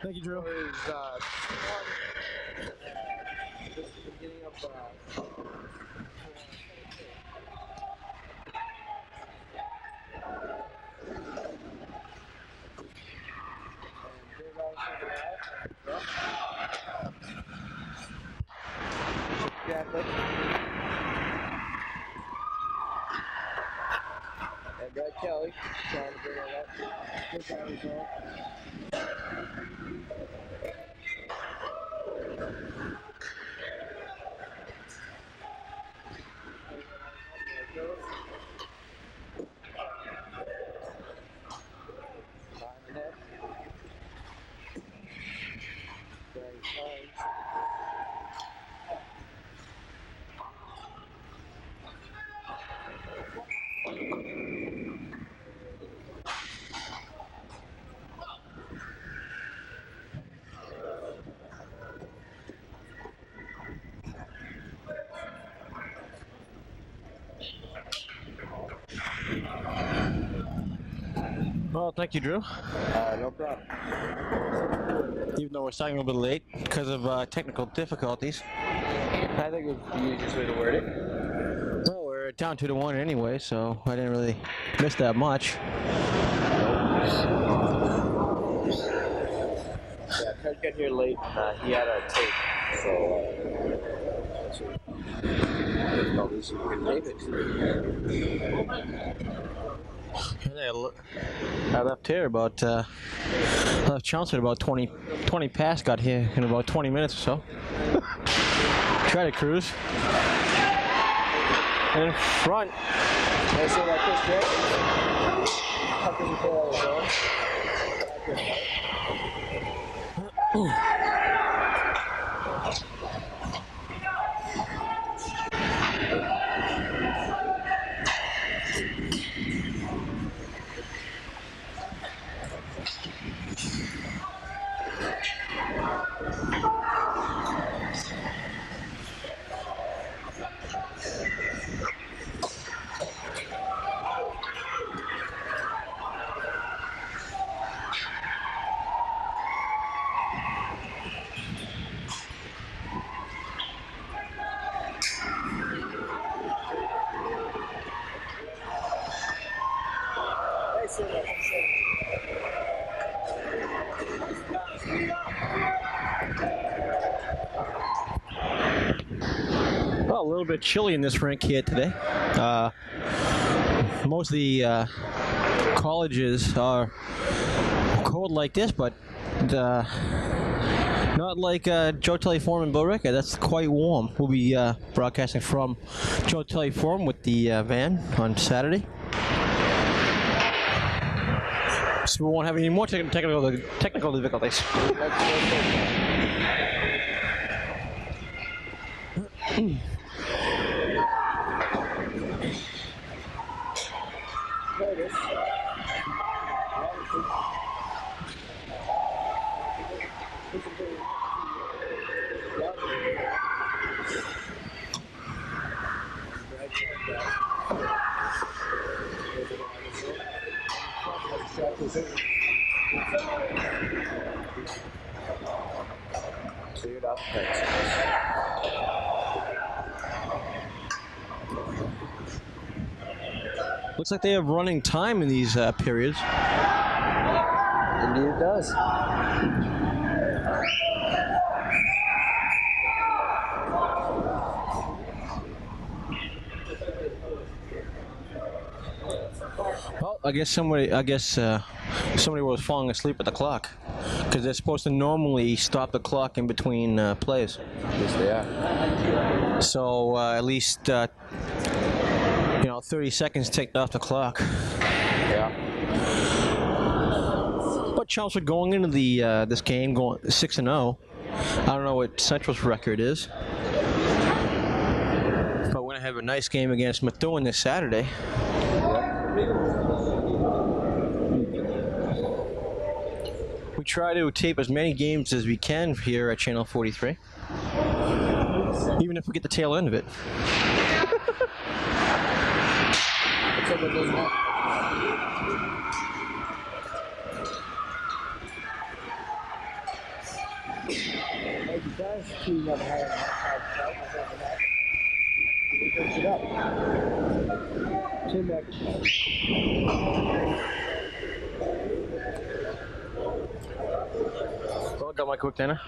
Thank you, Drew. And Brad Kelly trying to bring it up. Good time result. Well, thank you, Drew. No problem. Even though we're starting a little bit late because of technical difficulties. I think it was the easiest way to word it. Well, we're down 2-1 anyway, so I didn't really miss that much. Yeah, Ted got here late and he had a tape, so that's what probably see if we can tape it. I left here about left Chelmsford about 20 past, got here in about 20 minutes or so. Try to cruise. And in front. I saw that Chris Jackson. How can you pull all his own? Well, a little bit chilly in this rink here today. Most of the colleges are cold like this, but not like Joe Tully Forum in Billerica. That's quite warm. We'll be broadcasting from Joe Tully Forum with the van on Saturday. So we won't have any more technical difficulties. Cleared up. Thanks. Looks like they have running time in these periods. Indeed it does. Well, I guess somebody was falling asleep at the clock, because they're supposed to normally stop the clock in between plays. Yes, they are. So at least 30 seconds ticked off the clock. Yeah. But Chelmsford going into the this game going 6-0. I don't know what Central's record is, but we're gonna have a nice game against Methuen this Saturday. We try to tape as many games as we can here at Channel 43. Even if we get the tail end of it. Let's hope it doesn't happen. Like you guys, you never had an outside fight over that. He picks it up. Chin back. Well, got my quick dinner.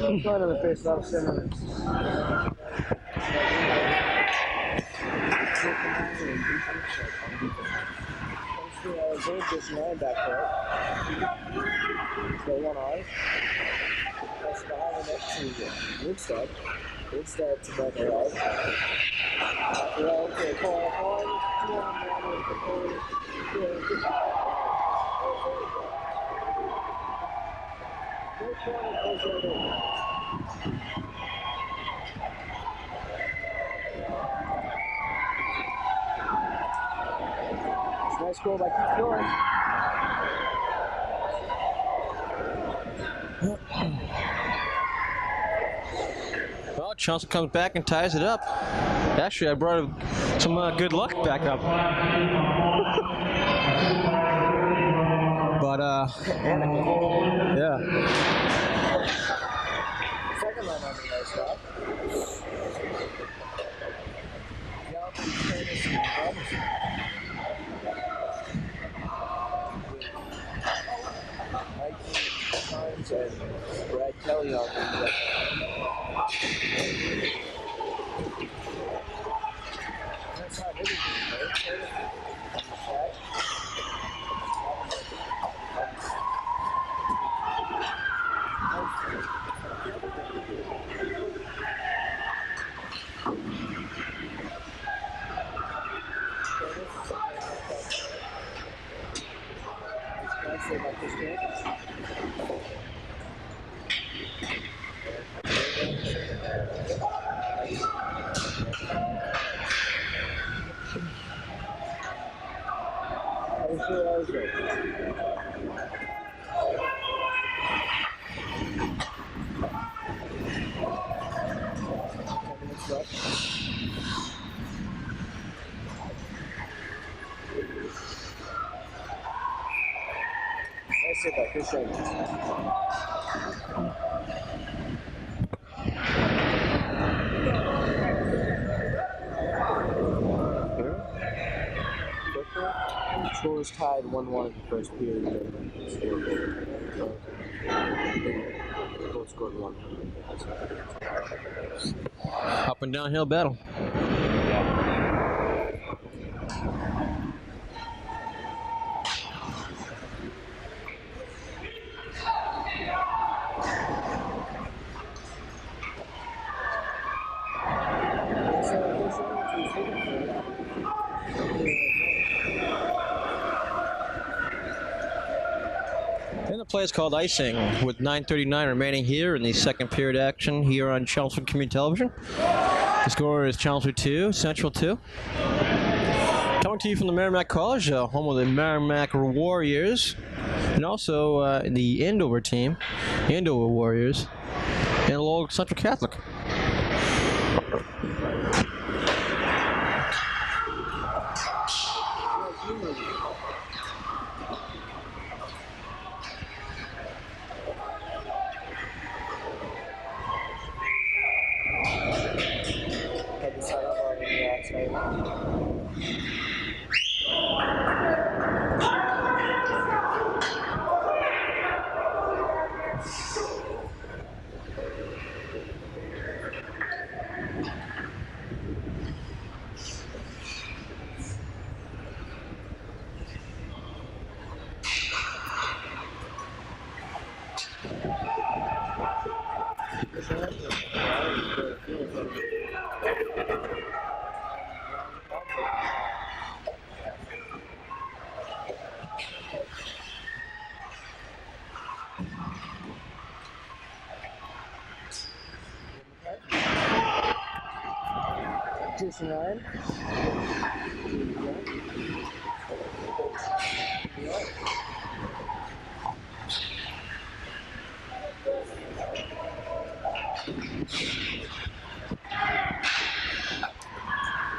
I'm going to the face off center. I was in this linebacker. So one eye. That's behind the next to Woodstead. Woodstead to both their eyes. Well, okay, call nice goal by Keith Going. Well, Johnson comes back and ties it up. Actually, I brought some good luck back up. But, yeah. Second line on the nice stop. Times and Brad Kelly on the that's not everything, right? Let's see if I can show you. The score was tied 1-1 in the first period. Both scored 1. Up and downhill battle. And the play is called icing with 9:39 remaining here in the second period action here on Chelmsford Community Television. The score is Chelmsford 2, Central 2. Coming to you from the Merrimack College, home of the Merrimack Warriors, and also the Andover team, Andover Warriors, and Lowell Central Catholic. Position 9.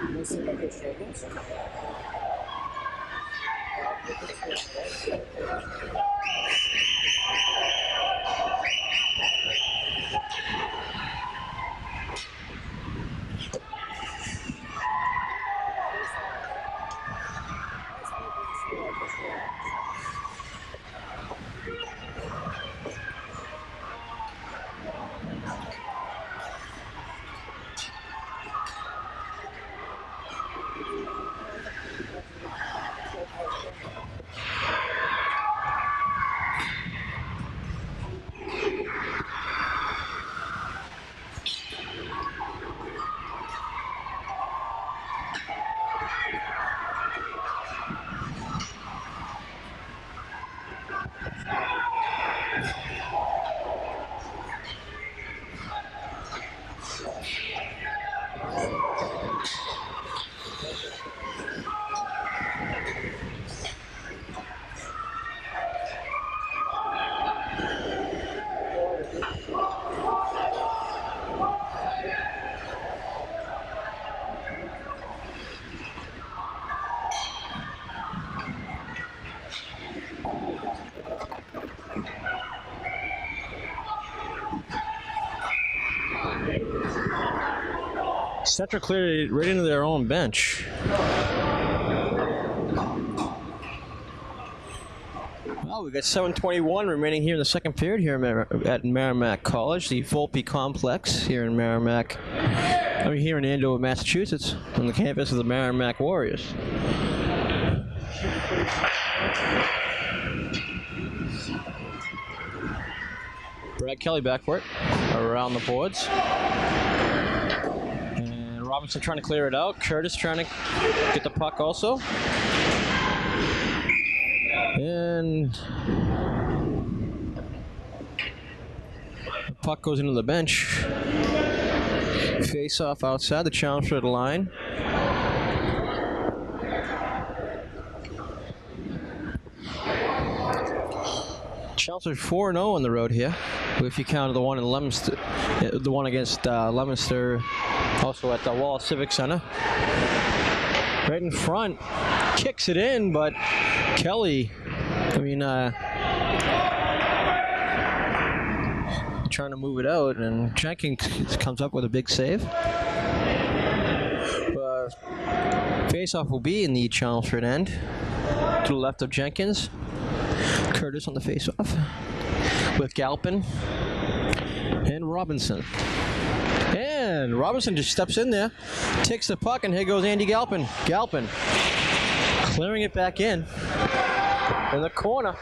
Missing my pitch focus. Central cleared right into their own bench. Well, we got 7:21 remaining here in the second period here at Merrimack College, the Volpe Complex here in Merrimack. Here in Andover, Massachusetts, on the campus of the Merrimack Warriors. Brad Kelly back for it, around the boards. And Robinson trying to clear it out. Curtis trying to get the puck also. And the puck goes into the bench. Face off outside the challenge for the line. Chelmsford 4-0 on the road here. If you count the one in Leominster, the one against Leominster, also at the Wallace Civic Center. Right in front, kicks it in, but Kelly, trying to move it out, and Jenkins comes up with a big save. Face-off will be in the Chelmsford end, to the left of Jenkins. Curtis on the face-off with Galpin and Robinson. And Robinson just steps in there, takes the puck, and here goes Andy Galpin. Galpin clearing it back in the corner.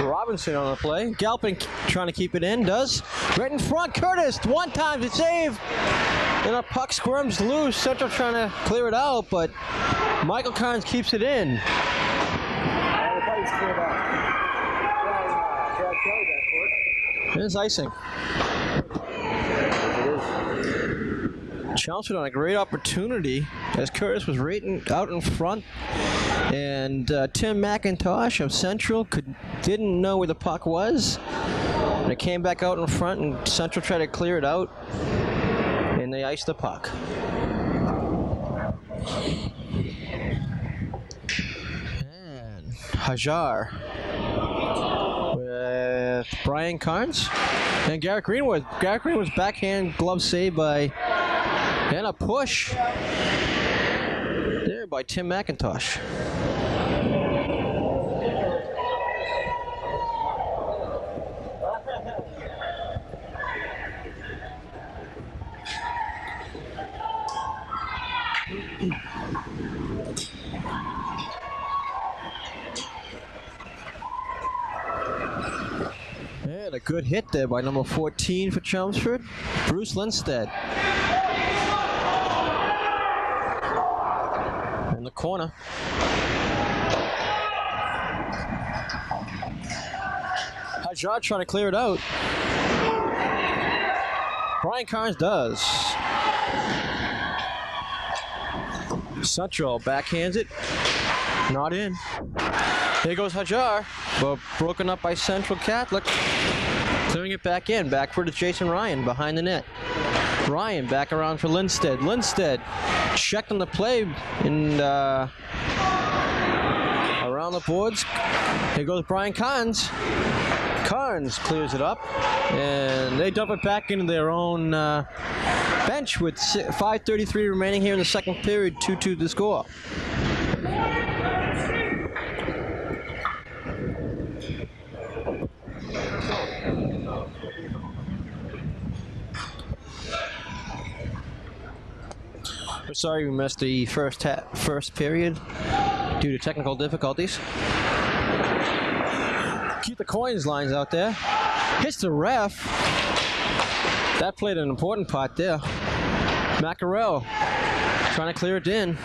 Robinson on the play. Galpin trying to keep it in, does. Right in front, Curtis, one time to save. And the puck squirms loose. Central trying to clear it out, but Michael Carnes keeps it in. The puck's cleared out. Brad Kelly back for it. There's icing. Chelmsford on a great opportunity as Curtis was right out in front, and Tim McIntosh of Central didn't know where the puck was, and it came back out in front, and Central tried to clear it out, and they iced the puck. And Hajar with Brian Carnes and Garrett Greenwood. Garrett Greenwood's backhand glove save by. And a push there by Tim McIntosh. And a good hit there by number 14 for Chelmsford, Bruce Lindstedt. In the corner. Hajar trying to clear it out. Brian Carnes does. Central backhands it. Not in. Here goes Hajar, but broken up by Central Catholic. Clearing it back in. Back for Jason Ryan behind the net. Ryan back around for Lindstedt. Lindstedt checked on the play and around the boards. Here goes Brian Carnes. Carnes clears it up, and they dump it back into their own bench with 5:33 remaining here in the second period. 2-2 to score. We're sorry we missed the first period due to technical difficulties. Keep the coins lines out there. Hits the ref. That played an important part there. Mackerel trying to clear it in.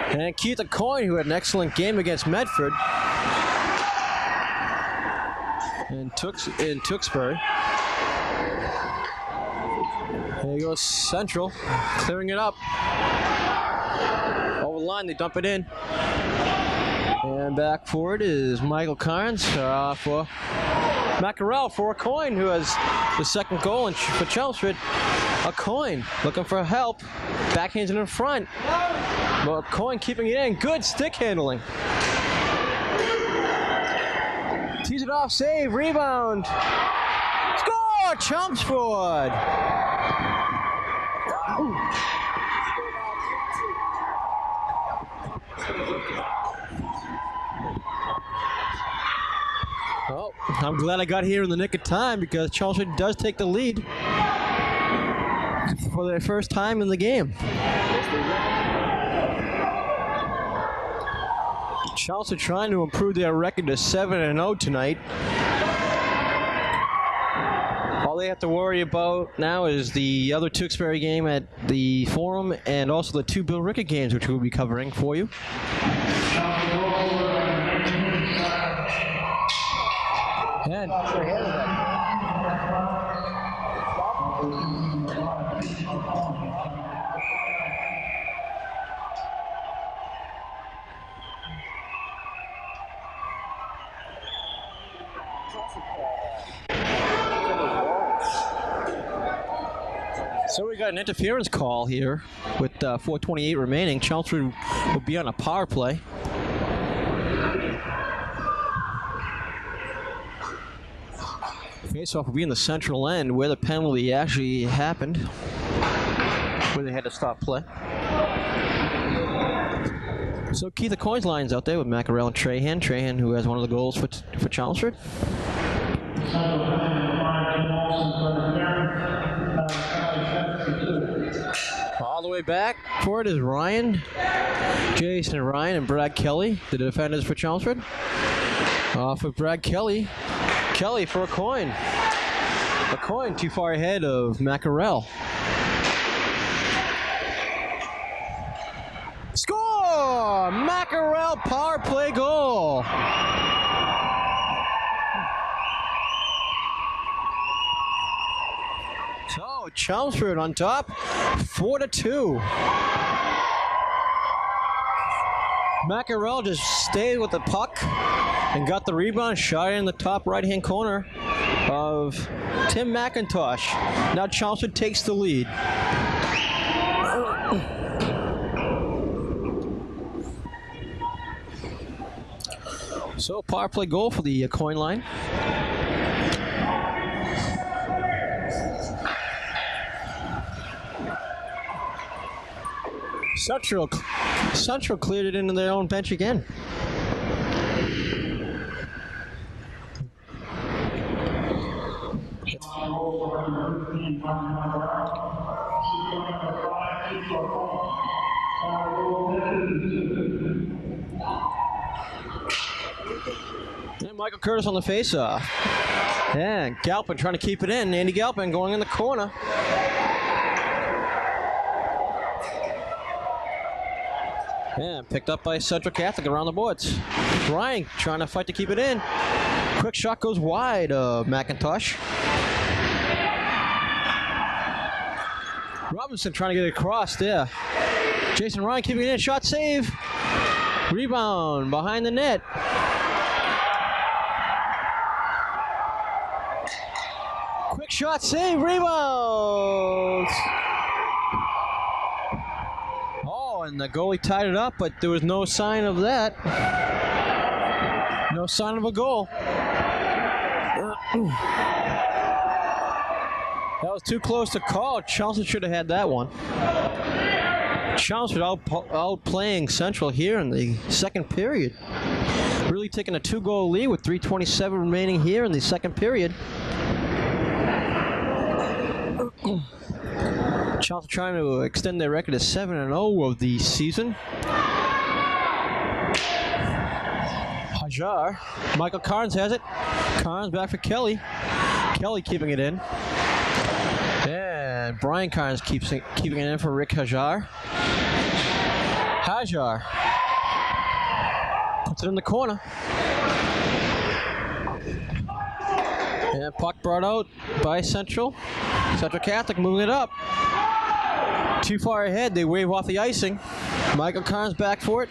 And Keith the Coin, who had an excellent game against Medford. In Tewksbury. There goes Central, clearing it up. Over the line, they dump it in. And back for it is Michael Carnes for Mackerel for a Coin, who has the second goal for Chelmsford. A Coin looking for help. Backhands it in front. But a Coin keeping it in. Good stick handling. Tees it off, save, rebound. Score! Chelmsford! Well, I'm glad I got here in the nick of time because Chelmsford does take the lead for their first time in the game. Chelmsford trying to improve their record to 7-0 tonight. All they have to worry about now is the other Tewksbury game at the Forum and also the two Bill Rickett games, which we'll be covering for you. And so we got an interference call here with 4:28 remaining. Chelmsford will be on a power play. Face-off will be in the central end where the penalty actually happened, where they had to stop play. So Keith the Coins lines out there with Mackerel and Trahan. Trahan, who has one of the goals for Chelmsford. All the way back for it is Ryan, Jason Ryan, and Brad Kelly, the defenders for Chelmsford. Off of Brad Kelly. Kelly for a Coin. A Coin too far ahead of Mackerel. Score! Mackerel power play goal. So Chelmsford on top, 4-2. Mackerel just stayed with the puck and got the rebound, shot it in the top right-hand corner of Tim McIntosh. Now Chelmsford takes the lead. So power play goal for the Coin line. Central cleared it into their own bench again. And Michael Curtis on the face-off. And Galpin trying to keep it in. Andy Galpin going in the corner. And picked up by Central Catholic around the boards. Ryan trying to fight to keep it in. Quick shot goes wide of McIntosh. Robinson trying to get it across there. Jason Ryan keeping it in. Shot save. Rebound behind the net. Quick shot save. Rebound. Oh, and the goalie tied it up, but there was no sign of that. No sign of a goal. That was too close to call. Chelmsford should have had that one. Chelmsford outplaying Central here in the second period. Really taking a 2-goal lead with 3:27 remaining here in the second period. Chelmsford trying to extend their record to 7-0 of the season. Hajar. Michael Carnes has it. Carnes back for Kelly. Kelly keeping it in. And Brian Carnes keeping it in for Rick Hajar. Hajar puts it in the corner. And puck brought out by Central. Central Catholic moving it up. Too far ahead, they wave off the icing. Michael Carnes back for it.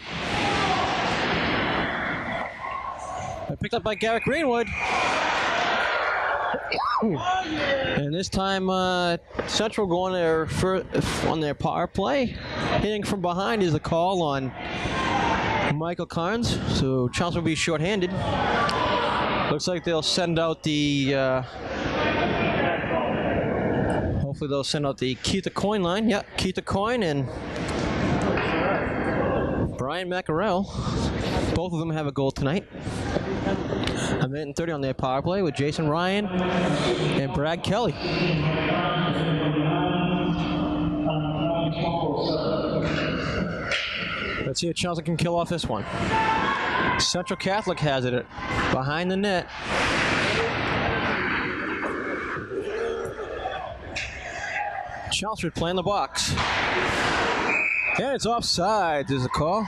Picked up by Garrett Greenwood. And this time, Central going there on their power play. Hitting from behind is the call on Michael Carnes. So Chelmsford will be shorthanded. Looks like they'll send out the... hopefully they'll send out the Keith the Coin line. Yep, Keith the Coin and Brian Maccarell. Both of them have a goal tonight. A minute and 30 on their power play with Jason Ryan and Brad Kelly. Let's see if Chelsea can kill off this one. Central Catholic has it behind the net. Chelmsford playing the box. And it's offside, there's a call.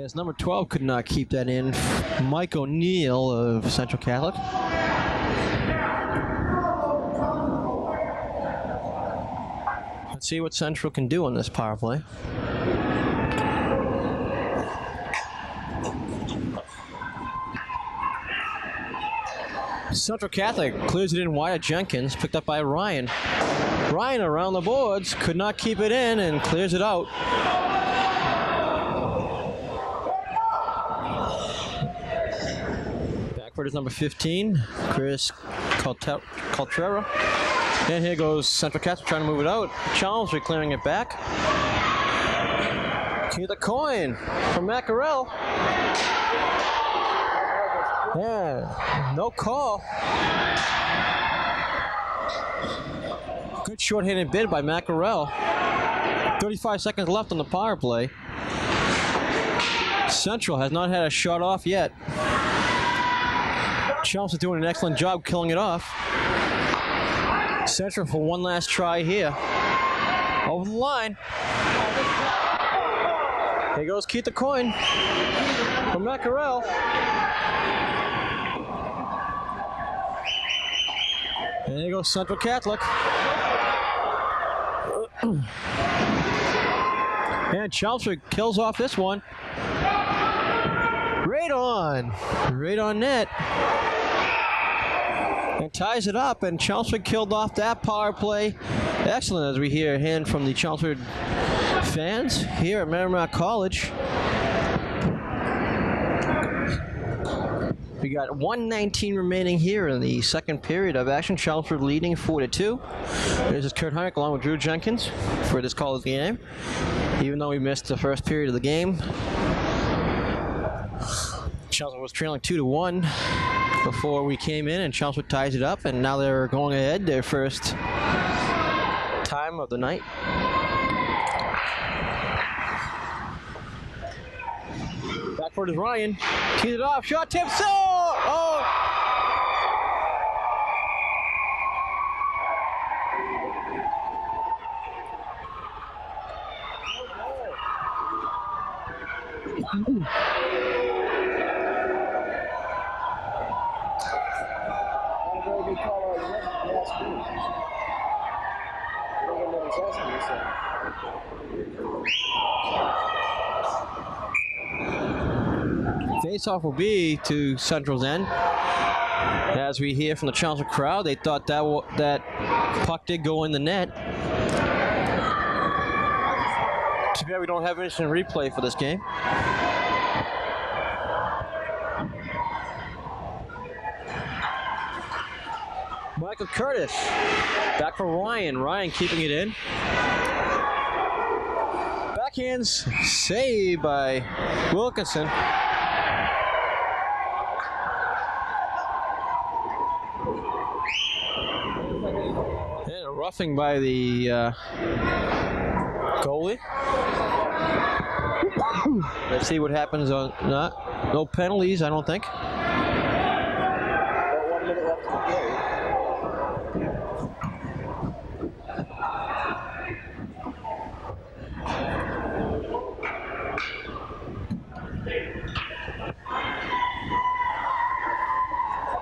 As number 12 could not keep that in. Mike O'Neill of Central Catholic. Let's see what Central can do on this power play. Central Catholic clears it in wide at Jenkins, picked up by Ryan. Ryan around the boards, could not keep it in and clears it out. Backward is number 15, Chris Caltrera. And here goes Central Catholic trying to move it out. Chelmsford clearing it back. To the coin from Maccarell. Yeah, no call. Good short-handed bid by Maccarell. 35 seconds left on the power play. Central has not had a shot off yet. Chelmsford doing an excellent job killing it off. Central for one last try here. Over the line. Here goes Keith the Coin from Maccarell. And there goes Central Catholic. And Chelmsford kills off this one. Right on net. And ties it up, and Chelmsford killed off that power play. Excellent, as we hear a hand from the Chelmsford fans here at Merrimack College. We got 1:19 remaining here in the second period of action. Chelmsford leading 4-2. This is Kurt Heinrich along with Drew Jenkins for this call of the game. Even though we missed the first period of the game, Chelmsford was trailing 2-1 before we came in, and Chelmsford ties it up, and now they're going ahead, their first time of the night. Backcourt is Ryan. Tees it off. Shot tip. So! Oh! Face-off will be to Central's end. As we hear from the Chelmsford crowd, they thought that puck did go in the net. Too bad we don't have instant replay for this game. Michael Curtis back for Ryan. Ryan keeping it in. Backhands saved by Wilkinson. And a roughing by the goalie. Let's see what happens on no penalties, I don't think. 1 minute left in the game.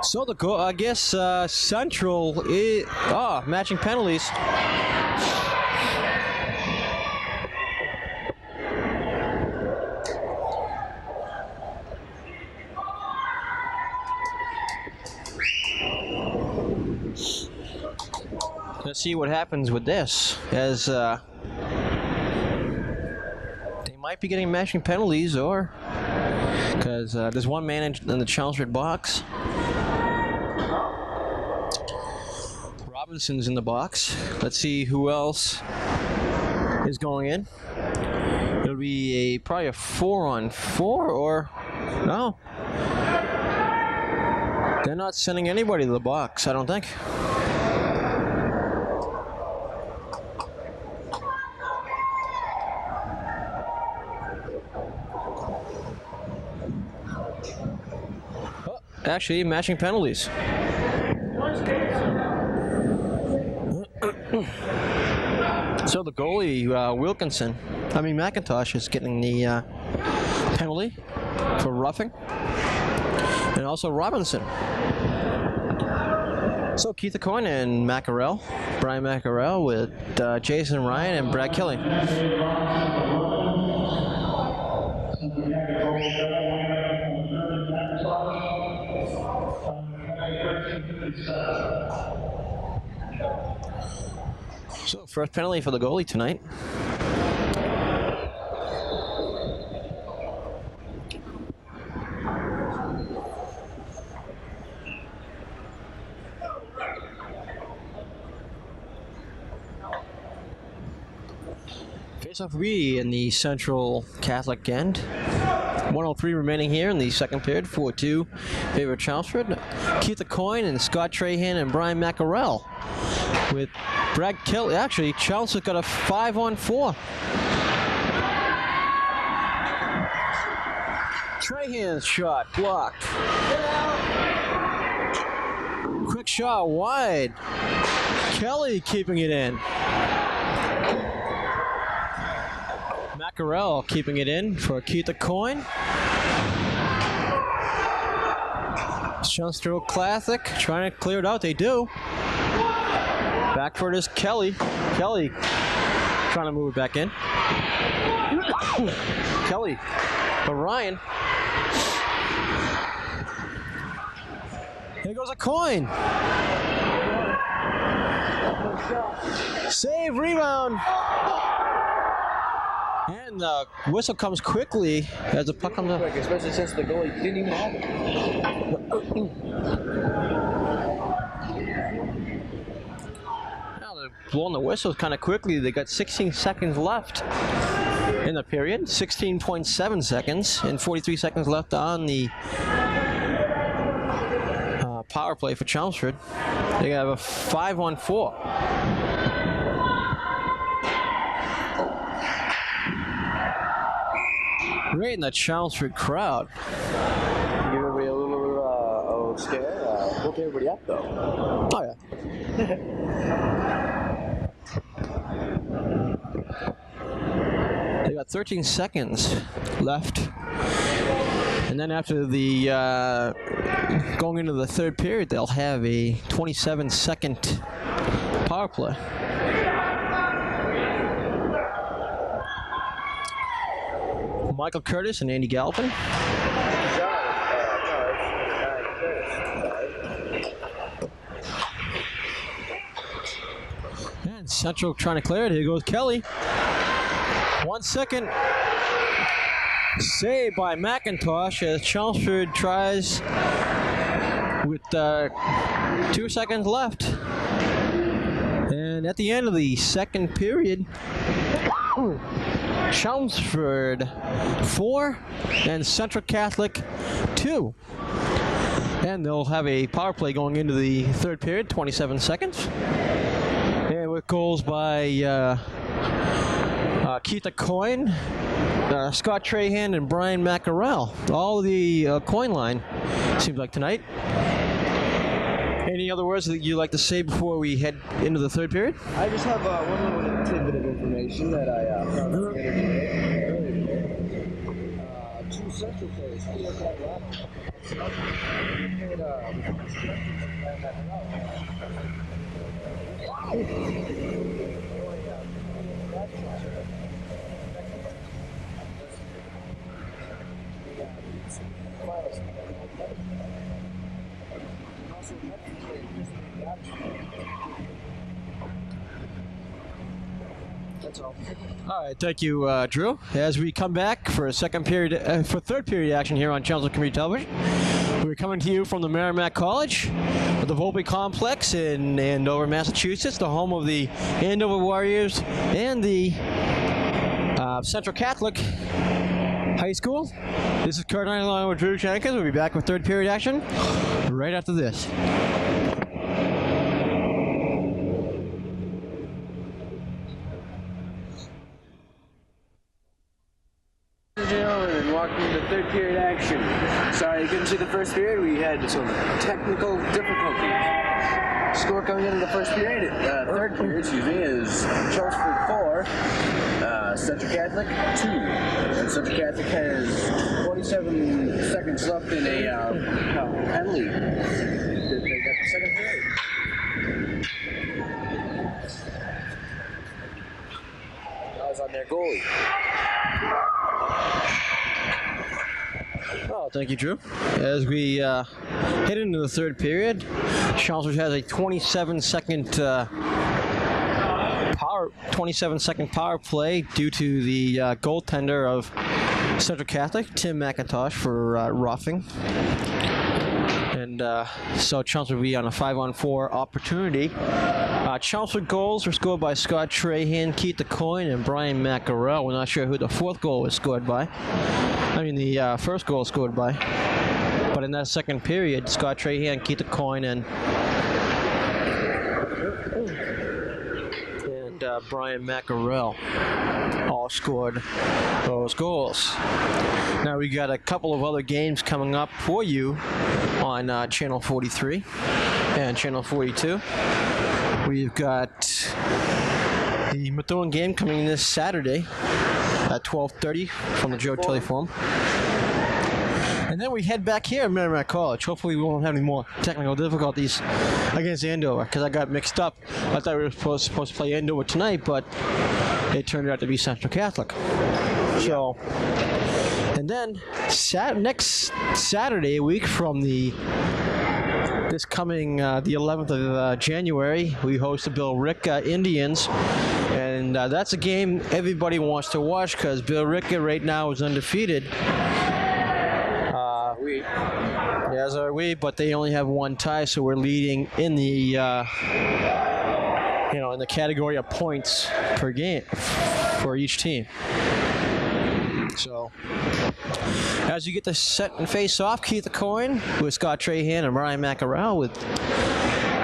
So the goal, I guess Central is matching penalties. Let's see what happens with this, as they might be getting matching penalties, or because there's one man in the Chelmsford box. Robinson's in the box. Let's see who else is going in. It'll be probably a 4-on-4, or no. They're not sending anybody to the box, I don't think. Oh, actually, matching penalties. So the goalie, McIntosh, is getting the penalty for roughing. And also Robinson. So Keith Coyne and Brian Maccarell with Jason Ryan and Brad Kelly. So first penalty for the goalie tonight. Face-off B in the Central Catholic end. 1:03 remaining here in the second period. 4-2 favor Chelmsford. Keith Coyne and Scott Trahan and Brian Maccarell with Brad Kelly. Actually, Chelmsford got a 5-on-4. Trahan's shot blocked. Quick shot wide. Kelly keeping it in. Maccarell keeping it in for Keith Coyne. Chelmsford Classic trying to clear it out. They do. Back for it is Kelly. Kelly trying to move it back in. Kelly for Ryan. Here goes a Coyne. Save, rebound. And the whistle comes quickly as the puck comes up. Quick, especially since the goalie didn't even have it. Now they're blowing the whistles kind of quickly. They got 16 seconds left in the period. 16.7 seconds and 43 seconds left on the power play for Chelmsford. They have a 5-on-4. Right in the Chelmsford crowd. Give everybody a little bit of a scare. Woke everybody up though. Oh yeah. They got 13 seconds left. And then after the going into the third period, they'll have a 27-second power play. Michael Curtis and Andy Galpin. And Central trying to clear it. Here goes Kelly. 1 second. Saved by McIntosh as Chelmsford tries with 2 seconds left. And at the end of the second period, Chelmsford 4 and Central Catholic 2. And they'll have a power play going into the third period, 27 seconds. And with goals by Keith Coyne, Scott Trahan, and Brian Maccarell. All the coin line, seems like tonight. Any other words that you'd like to say before we head into the third period? I just have one little tidbit of information that I found on the internet earlier today. Two Central players, Theo Catalano, That's all. All right, thank you, Drew. As we come back for a third period action here on Chelmsford Community Television, we're coming to you from the Merrimack College, the Volpe Complex in Andover, Massachusetts, the home of the Andover Warriors and the Central Catholic High School. This is Kurt Knight along with Drew Jenkins. We'll be back with third period action right after this. And walking into third period action. Sorry, you couldn't see the first period. We had some technical difficulties. Score coming into the third period, is Chelmsford 4, Central Catholic 2. And Central Catholic has 27 seconds left in a penalty. They got the second period. That was on their goalie. Oh, thank you, Drew. As we head into the third period, Chelmsford has a 27-second power play due to the goaltender of Central Catholic, Tim McIntosh, for roughing. And so Chelmsford will be on a 5-on-4 opportunity. Chelmsford goals were scored by Scott Trahan, Keith Coyne, and Brian Maccarell. We're not sure who the fourth goal was scored by. The first goal scored by. But in that second period, Scott Trahan, Keith Coyne, and Brian Maccarell all scored those goals. Now we got a couple of other games coming up for you on Channel 43 and Channel 42. We've got the Methuen game coming in this Saturday at 12:30 from the Joe Tilley Forum. And then we head back here at Merrimack College. Hopefully we won't have any more technical difficulties against Andover, because I got mixed up. I thought we were supposed to play Andover tonight, but it turned out to be Central Catholic. So, and then next Saturday, a week from the 11th of January, we host the Bill Rick Indians. And that's a game everybody wants to watch, because Bill Rick right now is undefeated. As are we, but they only have one tie, so we're leading in the in the category of points per game for each team. So, as you get the set and face off, Keith Coyne with Scott Trahan and Brian Maccarell, with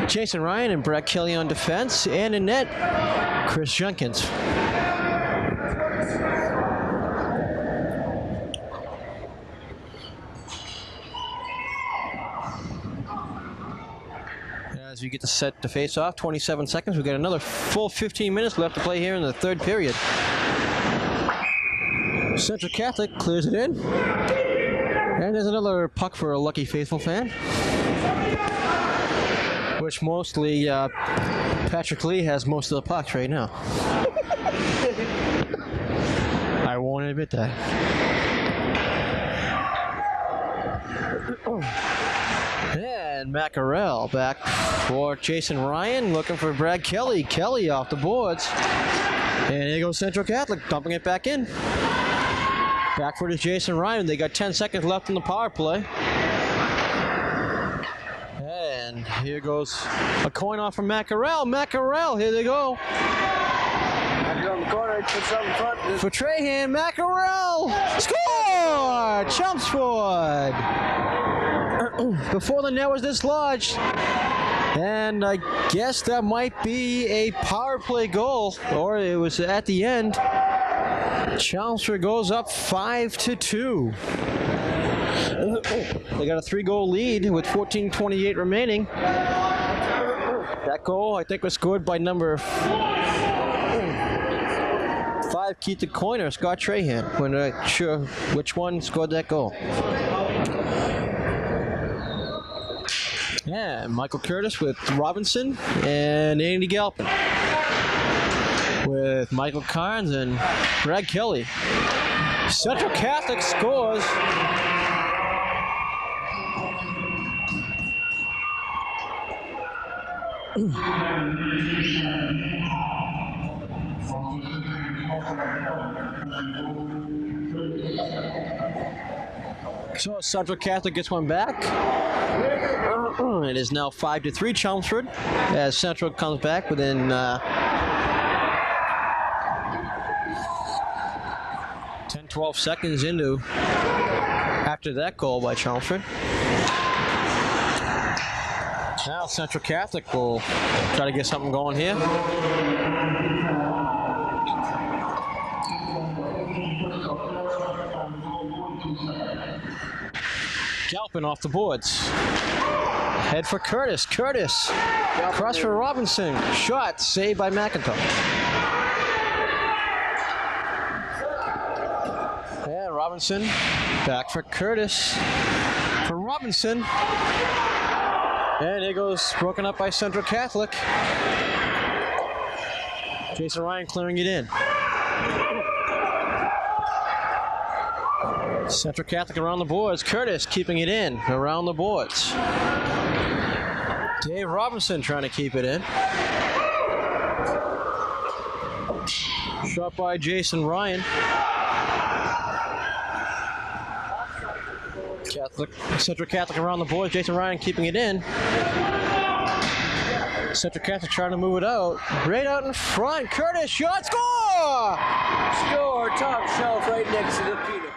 Jason Ryan and Brett Kelly on defense, and in net, Chris Jenkins. As we get the set to face off, 27 seconds. We've got another full 15 minutes left to play here in the third period. Central Catholic clears it in. And there's another puck for a Lucky Faithful fan, which mostly Patrick Lee has most of the pucks right now. I won't admit that. And Mackerel back for Jason Ryan, looking for Brad Kelly. Kelly off the boards. And here goes Central Catholic, dumping it back in. Back for the Jason Ryan. They got 10 seconds left in the power play. And here goes a coin off from Mackerel. Mackerel, here they go. On the corner, puts it on the front. For Trahan, Mackerel! Score! Chelmsford! Before the net was dislodged. And I guess that might be a power play goal, or it was at the end. Chelmsford goes up 5-2. They got a 3-goal lead with 14:28 remaining. That goal, I think, was scored by number 5, Keith the Coiner, Scott Trahan. We're not sure which one scored that goal. Yeah, Michael Curtis with Robinson and Andy Galpin. With Michael Carnes and Brad Kelly. Central Catholic scores. So Central Catholic gets one back. It is now 5-3 Chelmsford as Central comes back within 10-12 seconds into after that goal by Chelmsford. Now Central Catholic will try to get something going here. Galpin off the boards. Head for Curtis. Curtis. Cross for Robinson. Shot saved by McIntosh. And Robinson back for Curtis. For Robinson. And it goes broken up by Central Catholic. Jason Ryan clearing it in. Central Catholic around the boards. Curtis keeping it in around the boards. Dave Robinson trying to keep it in. Shot by Jason Ryan. Central Catholic around the boards. Jason Ryan keeping it in. Central Catholic trying to move it out. Right out in front. Curtis, shot, score! Score, top shelf right next to the Peter.